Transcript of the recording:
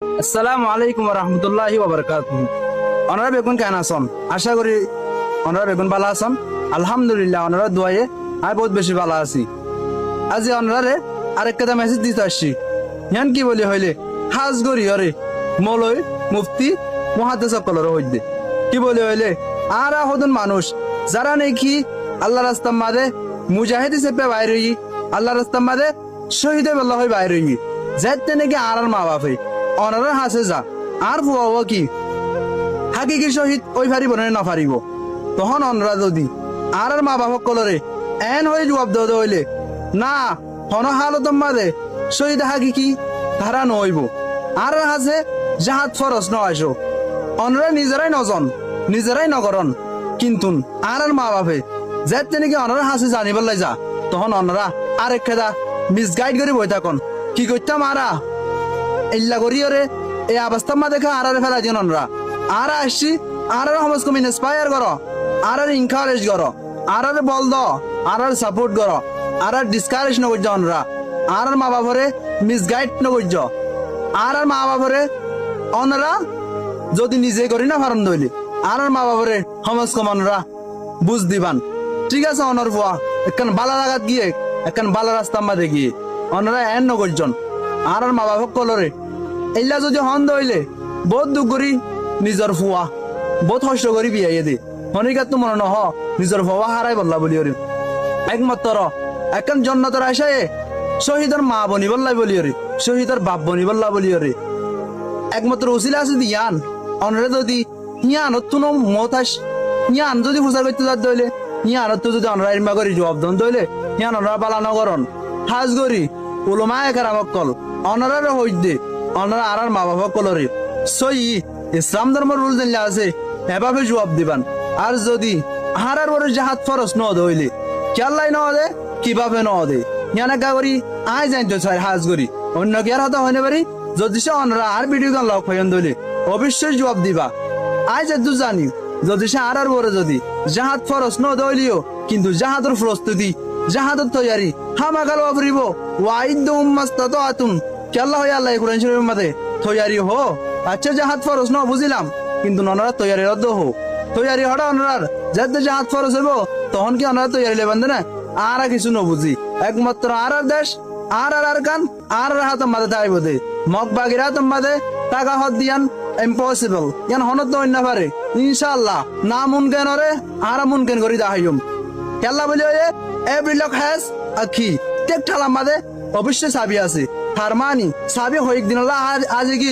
আসসালামু আলাইকুম রহমতুল্লাহি ওয়াবারাকাতুহু। ওনারা বেগুন কেন আসন? আশা করি ওনারা বেগুন ভালো আছেন। আলহামদুলিল্লাহ ওনারা দোয়ায়ে আমি বহুত বেশি ভালো আছি। আজি ওনারে আরেকটা মেসেজ দিতে আসছি। ইয়ান কি বলি হইলে হাজ গরি হরে মলয় মুফতি মহাদেশ সকলের হইতে কি বলি হইলে আরা হদন মানুষ যারা নাকি আল্লাহ রাস্তার মাঝে মুজাহিদ হিসেবে বাইরে আল্লাহ রাস্তার মাঝে শহীদ বল্লাহ হয়ে বাইরে যাইতে নাকি আর মা বাপে অনারা হাসে যা আর ফুয়াও কি হাকিকি শহীদ ওই ফারিব না ফারিব তখন অনরা যদি আর মা বাপ কলরে এন হয়ে জবাব দেওয়া হইলে না হন হালত মাঝে শহীদ হাকিকি ধারা নইব আর হাসে জাহাত ফরস নয়সো অনরা নিজেরাই নজন নিজেরাই নগরন কিন্তু আর মা বাপে যাইতে নাকি অনরা হাসে জানিবার লাই যা তখন অনরা আরেক খেদা মিসগাইড করে বই থাকুন কি করতাম আরা ইল্লা করি ওরে এই অবস্থা মা দেখা আর ফেলা দিন অনরা আর আসছি আর সমাজ কমি ইন্সপায়ার করো আর ইনকারেজ করো আর বল দ আর সাপোর্ট করো আর ডিসকারেজ নগর্য অনরা আর মা বাপরে মিসগাইড নগর্য আর মা বাপরে অনরা যদি নিজে করি না ফারন দইলি আর মা বাপরে সমাজ কমানরা বুঝ দিবান ঠিক আছে অনর ফুয়া একখান বালা লাগাত গিয়ে একখান বালা রাস্তা মাঝে গিয়ে অনরা এন নগরজন আর মা বাপক কলরে এইলা যদি হন্দ হইলে বহুত দুঃখ করি নিজর ফুয়া বহুত কষ্ট করি বিয়াইয়ে দে হনিকাত তো মনে নহ নিজর ফুয়া হারাই বললা বলি ওরে একমাত্র একখান জন্নতর আশায় শহীদের মা বনি বললাই বলি ওরে শহীদের বাপ বনি বললা বলি ওরে একমাত্র উসিলা আছে ইয়ান অনরে যদি ইয়ান তুন মতাস ইয়ান যদি হুসার করতে যাত দইলে ইয়ান তো যদি অনরা ইরমা করি জবাব দন দইলে ইয়ান অনরা বালা নগরন হাজ গরি উলমা একরামক কল অনরারে হইদে অনরা আর মা বাবা কলরে সই ইসলাম ধর্মের রুল জানলে আছে এভাবে জবাব দিবান আর যদি হারার ওরে জাহাত ফরস ন দইলে কেল্লাই ন দে কিভাবে ন দে ইয়ানা গা করি আয় জানতো ছয় হাজ গরি অন্য কি আর হতা হইনে পারি যদি সে অনরা আর ভিডিও গান লক হইন দইলে অবশ্যই জবাব দিবা আয় যেহেতু জানি যদি সে আর ওরে যদি জাহাত ফরস ন দইলিও কিন্তু জাহাতের প্রস্তুতি জাহাতের তৈয়ারি হামাকাল অপরিব ওয়াইদুম মাস্তাতাতুম কেল্লা হই আল্লাহ কুরআন শরীফের মধ্যে তৈয়ারি হো আচ্ছা জাহাত ফরস ন বুঝিলাম কিন্তু ননরা তৈয়ারি রদ্দ হো তৈয়ারি হড়া অনরার যেতে জাহাত ফরস হইব তখন কি অনরা তৈয়ারি লেবেন না আর কিছু ন বুঝি একমাত্র আর দেশ আর কান আর হাত মাঝে তাইব দে মগ বাগিরা তোমাদে টাকা হত দিয়ান ইম্পসিবল ইয়ান হনত না পারে ইনশাআল্লাহ না মুনকেন রে আর মুনকেন করি দাহাইম কেল্লা বলি এভরি লক হ্যাজ আ কি টেক ঠালা মাঝে অবশ্যই চাবি আছে ফারমানি চাবি হইক দিন আজ কি